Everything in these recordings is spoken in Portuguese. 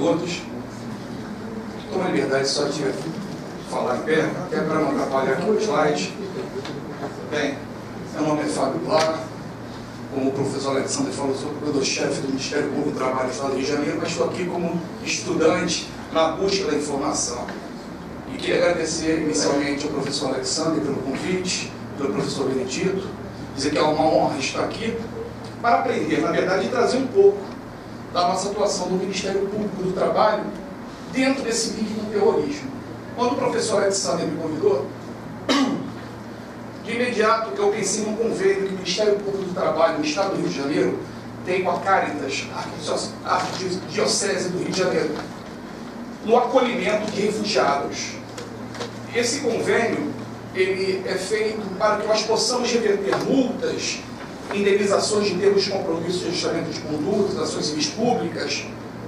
todos. Toma a liberdade só de falar em pé, até para não atrapalhar aqui o slide. Bem, meu nome é Fábio Blar. Como o professor Alexandre falou, sou curador-chefe do Ministério Público do Trabalho do Estado do Rio de Janeiro, mas estou aqui como estudante na busca da informação. E queria agradecer inicialmente ao professor Alexandre pelo convite, pelo professor Benedito, dizer que é uma honra estar aqui para aprender, na verdade, e trazer um pouco da nossa atuação do Ministério Público do Trabalho dentro desse link no terrorismo. Quando o professor Alexandre me convidou, de imediato eu pensei num convênio que o Ministério Público do Trabalho no Estado do Rio de Janeiro tem com a Caritas, a Arquidiocese do Rio de Janeiro, no acolhimento de refugiados. Esse convênio ele é feito para que nós possamos reverter multas, indenizações de termos de compromisso de ajustamento de condutas, ações civis públicas,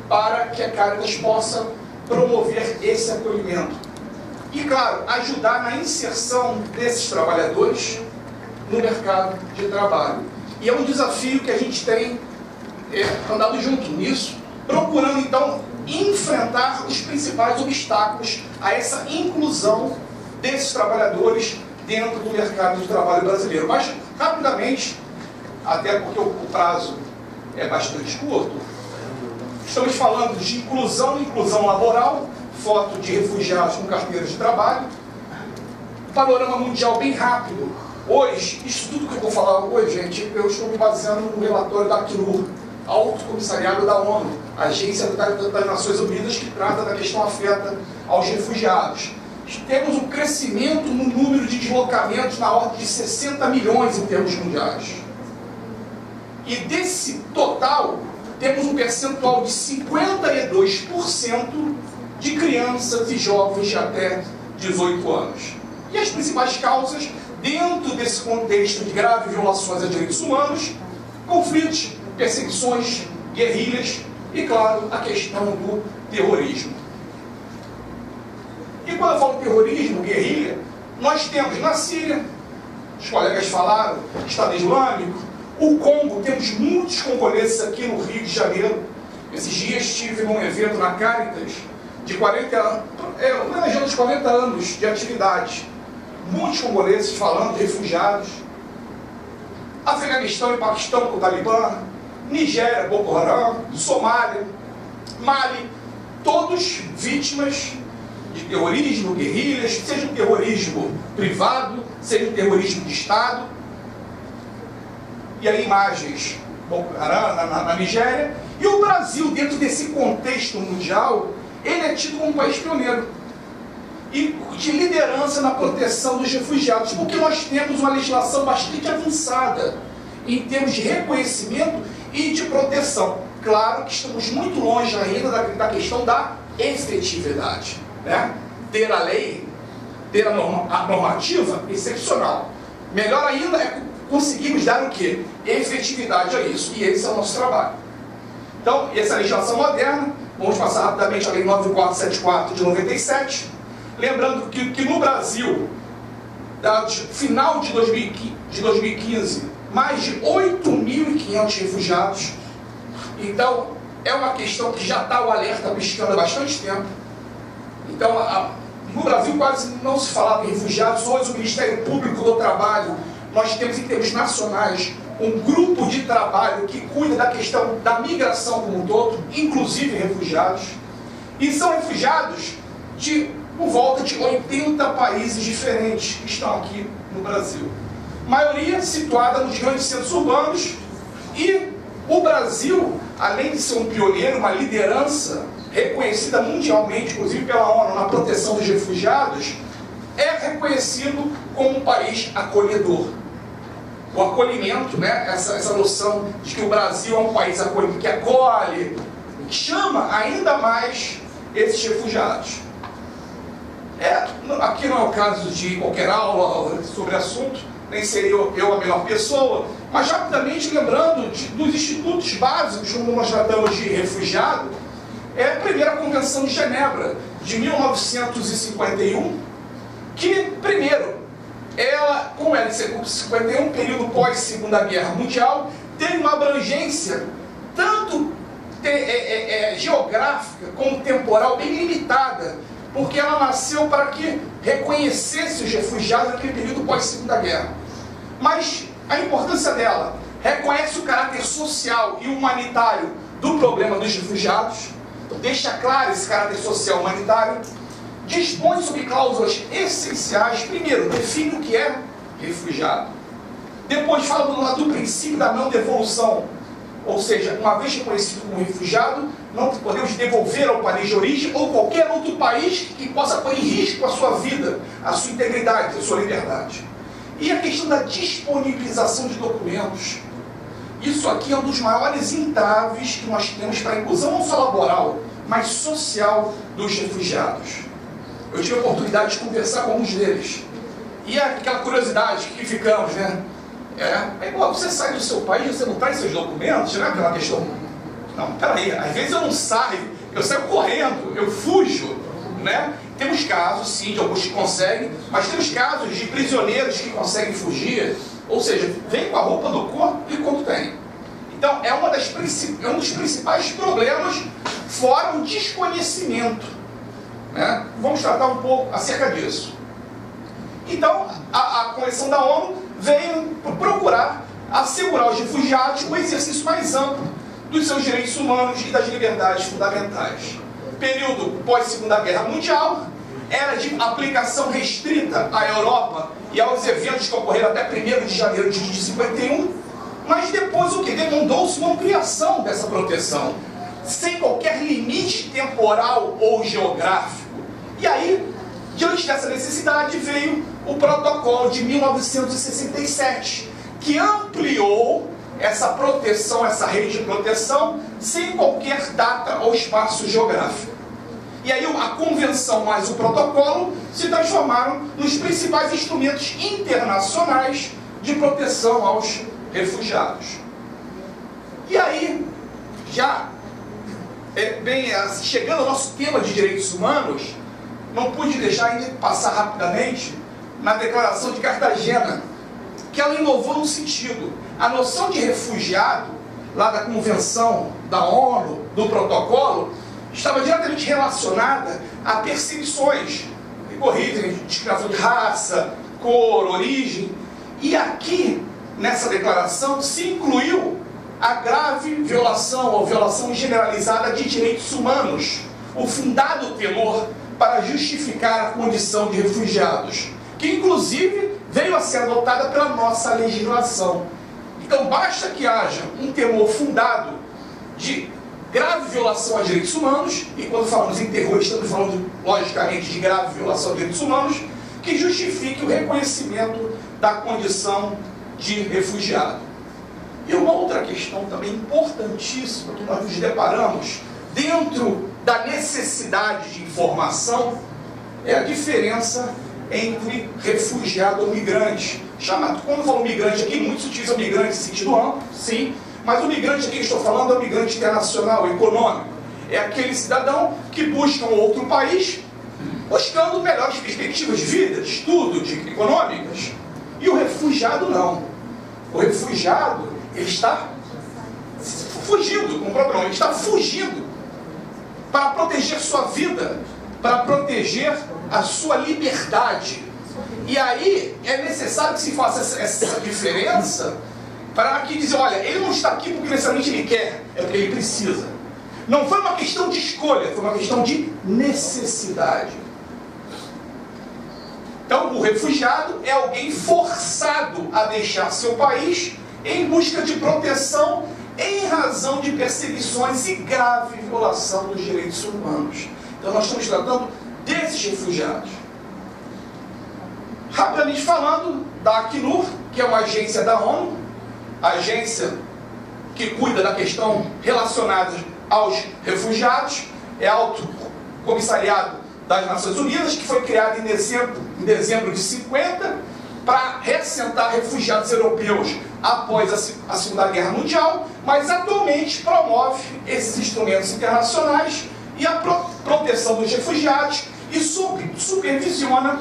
para que a Caritas possa promover esse acolhimento. E, claro, ajudar na inserção desses trabalhadores no mercado de trabalho. E é um desafio que a gente tem andado junto nisso, procurando, então, enfrentar os principais obstáculos a essa inclusão desses trabalhadores dentro do mercado de trabalho brasileiro. Mas, rapidamente, até porque o prazo é bastante curto, estamos falando de inclusão laboral, foto de refugiados com carteiras de trabalho, panorama mundial bem rápido. Hoje, isso tudo que eu vou falar hoje, gente, eu estou me baseando no relatório da ACNUR, Alto Comissariado da ONU, Agência das Nações Unidas, que trata da questão afeta aos refugiados. Temos um crescimento no número de deslocamentos na ordem de 60 milhões em termos mundiais. E desse total, temos um percentual de 52% de crianças e jovens de até 18 anos. E as principais causas, dentro desse contexto de graves violações a direitos humanos, conflitos, perseguições, guerrilhas e, claro, a questão do terrorismo. E quando eu falo terrorismo, guerrilha, nós temos na Síria, os colegas falaram, Estado Islâmico, o Congo, temos muitos congoleses aqui no Rio de Janeiro. Esses dias estive num evento na Caritas, de 40 anos, homenageando os 40 anos de atividade. Muitos congoleses falando de refugiados. Afeganistão e Paquistão com o Talibã, Nigéria, Boko Haram, Somália, Mali, todos vítimas de terrorismo, guerrilhas, seja um terrorismo privado, seja um terrorismo de Estado. E aí imagens Boko Haram na Nigéria. E o Brasil, dentro desse contexto mundial, ele é tido como um país pioneiro e de liderança na proteção dos refugiados, porque nós temos uma legislação bastante avançada em termos de reconhecimento e de proteção. Claro que estamos muito longe ainda da questão da efetividade, né? Ter a lei, ter a normativa excepcional. Melhor ainda é conseguirmos dar o quê? Efetividade a isso, e esse é o nosso trabalho. Então, essa legislação moderna, vamos passar rapidamente a Lei 9474 de 97, lembrando que no Brasil, final de 2015, mais de 8.500 refugiados. Então, é uma questão que já está o alerta piscando há bastante tempo. Então, no Brasil quase não se falava em refugiados. Hoje, o Ministério Público do Trabalho, nós temos em termos nacionais um grupo de trabalho que cuida da questão da migração como um todo, inclusive refugiados, e são refugiados de por volta de 80 países diferentes que estão aqui no Brasil. Maioria situada nos grandes centros urbanos, e o Brasil, além de ser um pioneiro, uma liderança reconhecida mundialmente, inclusive pela ONU, na proteção dos refugiados, é reconhecido como um país acolhedor. O acolhimento, né, essa noção de que o Brasil é um país que acolhe, chama ainda mais esses refugiados. Aqui não é o caso de qualquer aula sobre assunto, nem seria eu a melhor pessoa, mas rapidamente lembrando dos institutos básicos, como nós tratamos de refugiado, é a primeira Convenção de Genebra, de 1951, que, primeiro, ela, como ela em 51, período pós-Segunda Guerra Mundial, tem uma abrangência tanto geográfica como temporal bem limitada, porque ela nasceu para que reconhecesse os refugiados naquele período pós-Segunda Guerra. Mas a importância dela reconhece o caráter social e humanitário do problema dos refugiados, deixa claro esse caráter social humanitário, dispõe sobre cláusulas essenciais. Primeiro, define o que é refugiado. Depois fala do princípio da não devolução, ou seja, uma vez reconhecido como refugiado, não podemos devolver ao país de origem ou qualquer outro país que possa pôr em risco a sua vida, a sua integridade, a sua liberdade. E a questão da disponibilização de documentos. Isso aqui é um dos maiores entraves que nós temos para a inclusão não só laboral, mas social dos refugiados. Eu tive a oportunidade de conversar com alguns deles. E aquela curiosidade que ficamos, né? Você sai do seu país, você não traz seus documentos, não é aquela questão? Não, peraí, às vezes eu não saio, eu saio correndo, eu fujo, né? Temos casos, sim, de alguns que conseguem, mas temos casos de prisioneiros que conseguem fugir, ou seja, vem com a roupa do corpo e quando tem. Então, é um dos principais problemas, fora o desconhecimento, né? Vamos tratar um pouco acerca disso. Então, a Convenção da ONU veio procurar assegurar aos refugiados o exercício mais amplo dos seus direitos humanos e das liberdades fundamentais. Período pós-Segunda Guerra Mundial, era de aplicação restrita à Europa e aos eventos que ocorreram até 1º de janeiro de 51, mas depois o que? Demandou-se uma ampliação dessa proteção, sem qualquer limite temporal ou geográfico. E aí, diante dessa necessidade, veio o Protocolo de 1967, que ampliou essa proteção, essa rede de proteção, sem qualquer data ou espaço geográfico. E aí a Convenção mais o Protocolo se transformaram nos principais instrumentos internacionais de proteção aos refugiados. E aí, já chegando ao nosso tema de direitos humanos, não pude deixar de passar rapidamente na Declaração de Cartagena, que ela inovou no sentido, a noção de refugiado, lá da Convenção da ONU, do Protocolo, estava diretamente relacionada a perseguições decorridas, discriminação de raça, cor, origem. E aqui, nessa declaração, se incluiu a grave violação ou violação generalizada de direitos humanos, o fundado temor para justificar a condição de refugiados, que inclusive veio a ser adotada pela nossa legislação. Então basta que haja um temor fundado de grave violação a direitos humanos, e quando falamos em terror estamos falando logicamente de grave violação a direitos humanos, que justifique o reconhecimento da condição de refugiado. E uma outra questão também importantíssima que nós nos deparamos dentro da necessidade de informação é a diferença entre refugiado ou migrante. Quando eu falo migrante aqui, muitos utilizam migrante em sentido amplo, sim, mas o migrante aqui que estou falando é o migrante internacional, econômico. É aquele cidadão que busca um outro país, buscando melhores perspectivas de vida, de estudo, de econômicas. E o refugiado não. O refugiado, ele está fugindo com o problema, ele está fugindo para proteger sua vida, para proteger a sua liberdade. E aí é necessário que se faça essa diferença para que dizer, olha, ele não está aqui porque necessariamente ele quer, é porque ele precisa. Não foi uma questão de escolha, foi uma questão de necessidade. Então, o refugiado é alguém forçado a deixar seu país em busca de proteção em razão de perseguições e grave violação dos direitos humanos. Então, nós estamos tratando desses refugiados. Rapidamente falando, da Acnur, que é uma agência da ONU, a agência que cuida da questão relacionada aos refugiados, é Alto Comissariado das Nações Unidas, que foi criado em dezembro de 50 para reassentar refugiados europeus após a Segunda Guerra Mundial, mas atualmente promove esses instrumentos internacionais e a proteção dos refugiados e supervisiona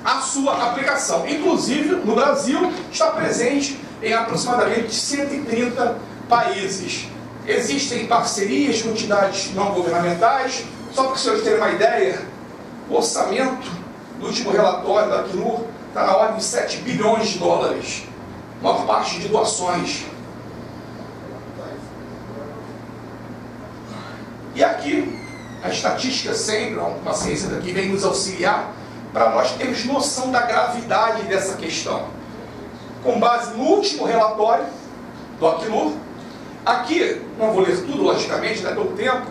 a sua aplicação. Inclusive, no Brasil, está presente em aproximadamente 130 países. Existem parcerias com entidades não governamentais. Só para que os senhores terem uma ideia, o orçamento do último relatório da Acnur está na ordem de 7 bilhões de dólares. A maior parte de doações. E aqui, a estatística sempre, uma ciência daqui vem nos auxiliar para nós termos noção da gravidade dessa questão. Com base no último relatório do Acnur, aqui, não vou ler tudo, logicamente, não é todo tempo,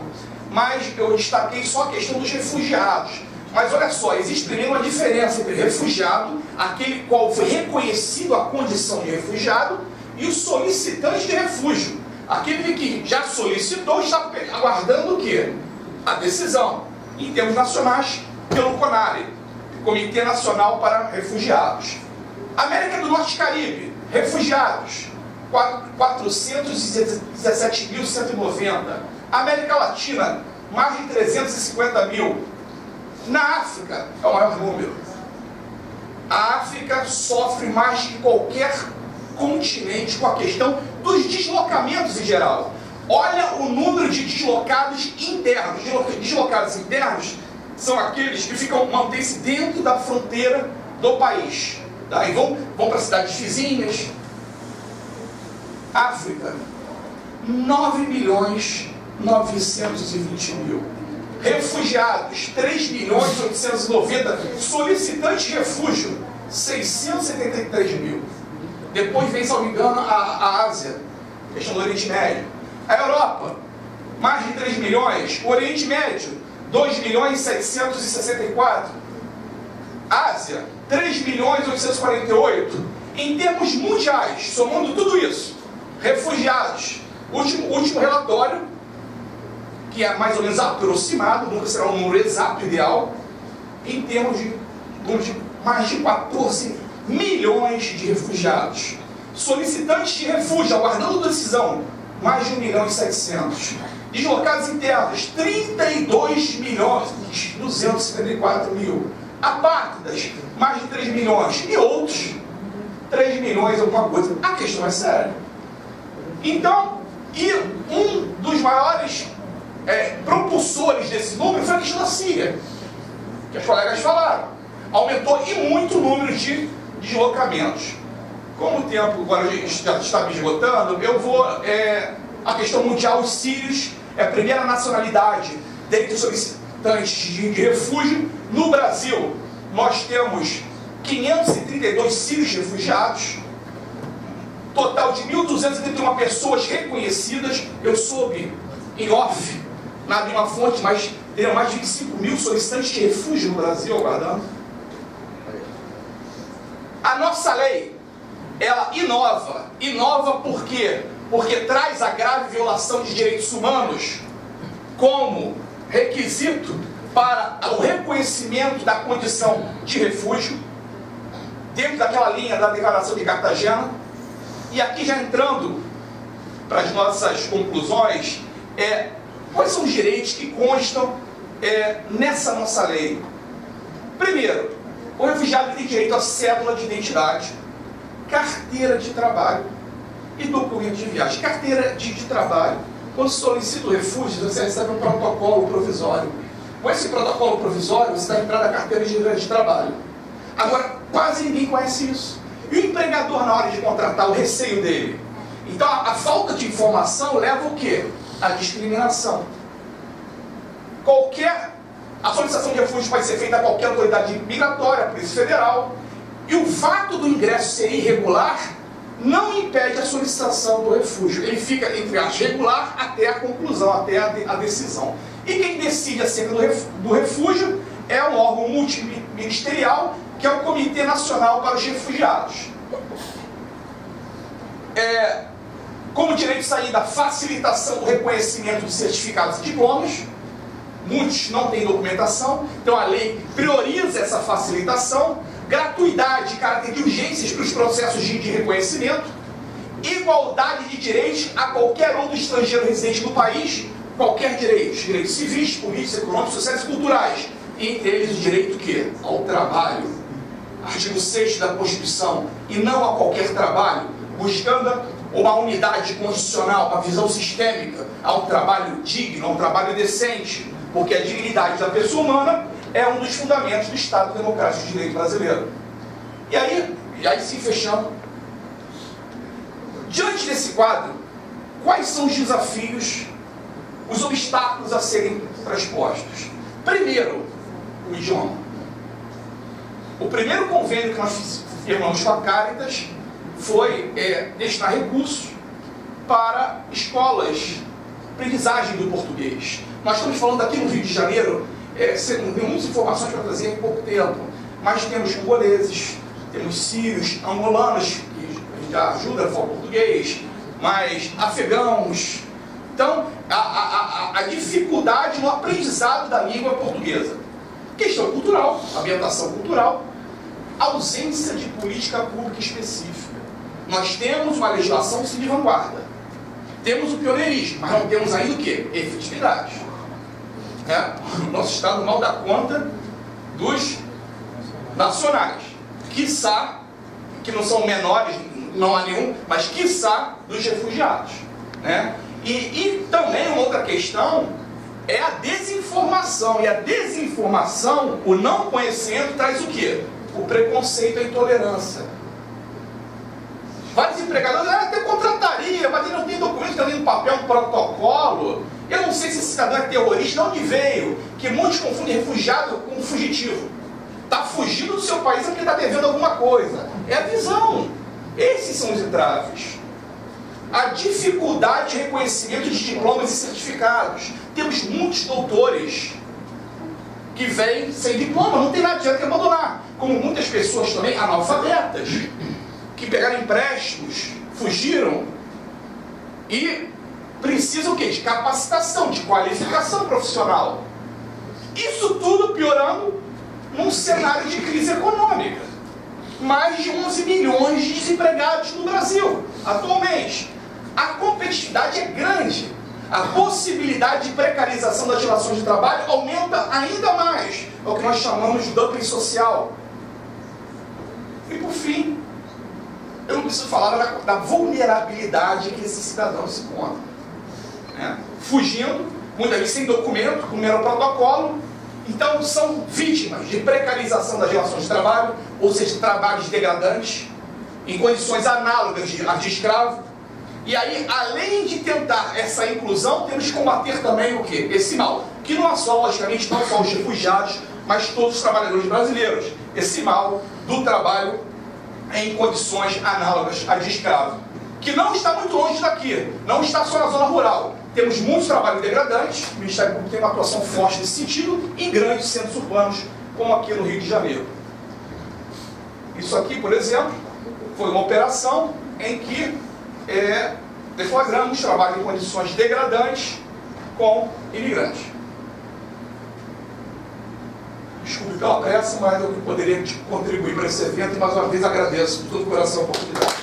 mas eu destaquei só a questão dos refugiados. Mas olha só, existe primeiro uma diferença entre refugiado, aquele qual foi reconhecido a condição de refugiado, e o solicitante de refúgio. Aquele que já solicitou está aguardando o quê? A decisão, em termos nacionais, pelo CONARE, Comitê Nacional para Refugiados. América do Norte e Caribe, refugiados, 417.190. América Latina, mais de 350 mil. Na África, é o maior número. A África sofre mais que qualquer continente com a questão dos deslocamentos em geral. Olha o número de deslocados internos. Deslocados internos são aqueles que mantêm-se dentro da fronteira do país. Tá? E vão para cidades vizinhas. África, 9.920.000. Refugiados, 3.890.000. Solicitantes de refúgio, 673.000. Depois vem, se não me engano, a Ásia, questão do Oriente Médio. A Europa, mais de 3 milhões. O Oriente Médio, 2.764.000. Ásia, 3.848.000. Em termos mundiais, somando tudo isso, refugiados, último relatório, que é mais ou menos aproximado, nunca será um número exato, ideal, em termos de mais de 14 milhões de refugiados. Solicitantes de refúgio, aguardando decisão, mais de 1.700.000. Deslocados internos, 32.254.000. Apátridas, mais de 3 milhões. E outros, 3 milhões alguma coisa. A questão é séria. Então, e um dos maiores propulsores desse número foi a questão da Síria, que os colegas falaram. Aumentou e muito o número de deslocamentos. Como o tempo agora já está me esgotando, eu vou... a questão mundial, os sírios é a primeira nacionalidade dentre os solicitantes de refúgio. No Brasil, nós temos 532 sírios refugiados, total de 1.231 pessoas reconhecidas. Eu soube, em off, nada em uma fonte, mas teriam mais de 25.000 solicitantes de refúgio no Brasil aguardando. A nossa lei, ela inova por quê? Porque traz a grave violação de direitos humanos como requisito para o reconhecimento da condição de refúgio, dentro daquela linha da Declaração de Cartagena. E aqui já entrando para as nossas conclusões, quais são os direitos que constam nessa nossa lei? Primeiro, o refugiado tem direito à cédula de identidade, carteira de trabalho e documento de viagem. Carteira de trabalho. Quando solicita o refúgio, você recebe um protocolo provisório. Com esse protocolo provisório, você está entrando na carteira de trabalho. Agora, quase ninguém conhece isso. E o empregador, na hora de contratar, o receio dele. Então, a falta de informação leva o quê? A discriminação. A solicitação de refúgio pode ser feita a qualquer autoridade migratória, Polícia Federal. E o fato do ingresso ser irregular não impede a solicitação do refúgio. Ele fica, entre aspas, regular até a conclusão, até a decisão. E quem decide acerca do refúgio é um órgão multiministerial, que é o Comitê Nacional para os Refugiados. Como direito de saída, a facilitação do reconhecimento de certificados e diplomas. Muitos não têm documentação, então a lei prioriza essa facilitação. Gratuidade e caráter de urgências para os processos de reconhecimento. Igualdade de direitos a qualquer outro estrangeiro residente no país. Qualquer direito. Direitos civis, políticos, econômicos, sociais e culturais. Entre eles o direito quê? Ao trabalho. Artigo 6 da Constituição. E não a qualquer trabalho, buscando uma unidade constitucional, uma visão sistêmica a um trabalho digno, a um trabalho decente, porque a dignidade da pessoa humana é um dos fundamentos do Estado Democrático de Direito brasileiro. E aí sim, fechando, diante desse quadro, quais são os desafios, os obstáculos a serem transpostos? Primeiro, o idioma. O primeiro convênio que nós firmamos com a Caritas foi destinar recursos para escolas, aprendizagem do português. Nós estamos falando aqui no Rio de Janeiro, tem muitas informações para trazer em pouco tempo, mas temos congoleses, temos sírios, angolanos, que já ajudam a falar português, mas afegãos. Então, a dificuldade no aprendizado da língua portuguesa. Questão cultural, ambientação cultural, ausência de política pública específica. Nós temos uma legislação sim de vanguarda, temos o pioneirismo, mas não temos ainda o quê? Efetividade. O nosso Estado mal dá conta dos nacionais, quiçá, que não são menores, não há nenhum, mas quiçá dos refugiados. E também uma outra questão é a desinformação. E a desinformação, o não conhecimento, traz o quê? O preconceito e a intolerância. Vários empregadores até contrataria, mas ele não tem documento, está dentro do papel, um protocolo. Eu não sei se esse cidadão é terrorista, de onde veio, que muitos confundem refugiado com fugitivo. Está fugindo do seu país porque está devendo alguma coisa. É a visão. Esses são os entraves. A dificuldade de reconhecimento de diplomas e certificados. Temos muitos doutores que vêm sem diploma, não tem nada, tiveram que abandonar. Como muitas pessoas também analfabetas, que pegaram empréstimos, fugiram e precisam o quê? De capacitação, de qualificação profissional. Isso tudo piorando num cenário de crise econômica. Mais de 11 milhões de desempregados no Brasil, atualmente. A competitividade é grande. A possibilidade de precarização das relações de trabalho aumenta ainda mais. É o que nós chamamos de dumping social. E por fim, eu não preciso falar da vulnerabilidade que esses cidadãos se encontram. Fugindo, muitas vezes sem documento, com mero protocolo. Então são vítimas de precarização das relações de trabalho, ou seja, trabalhos degradantes, em condições análogas de escravo. E aí, além de tentar essa inclusão, temos que combater também o quê? Esse mal, que não assola, logicamente, não só os refugiados, mas todos os trabalhadores brasileiros. Esse mal do trabalho em condições análogas a de escravo, que não está muito longe daqui, não está só na zona rural. Temos muitos trabalhos degradantes, o Ministério Público tem uma atuação forte nesse sentido, em grandes centros urbanos, como aqui no Rio de Janeiro. Isso aqui, por exemplo, foi uma operação em que deflagramos trabalho em condições degradantes com imigrantes. Desculpe pela pressa, mas eu poderia contribuir para esse evento e mais uma vez agradeço de todo o coração a oportunidade.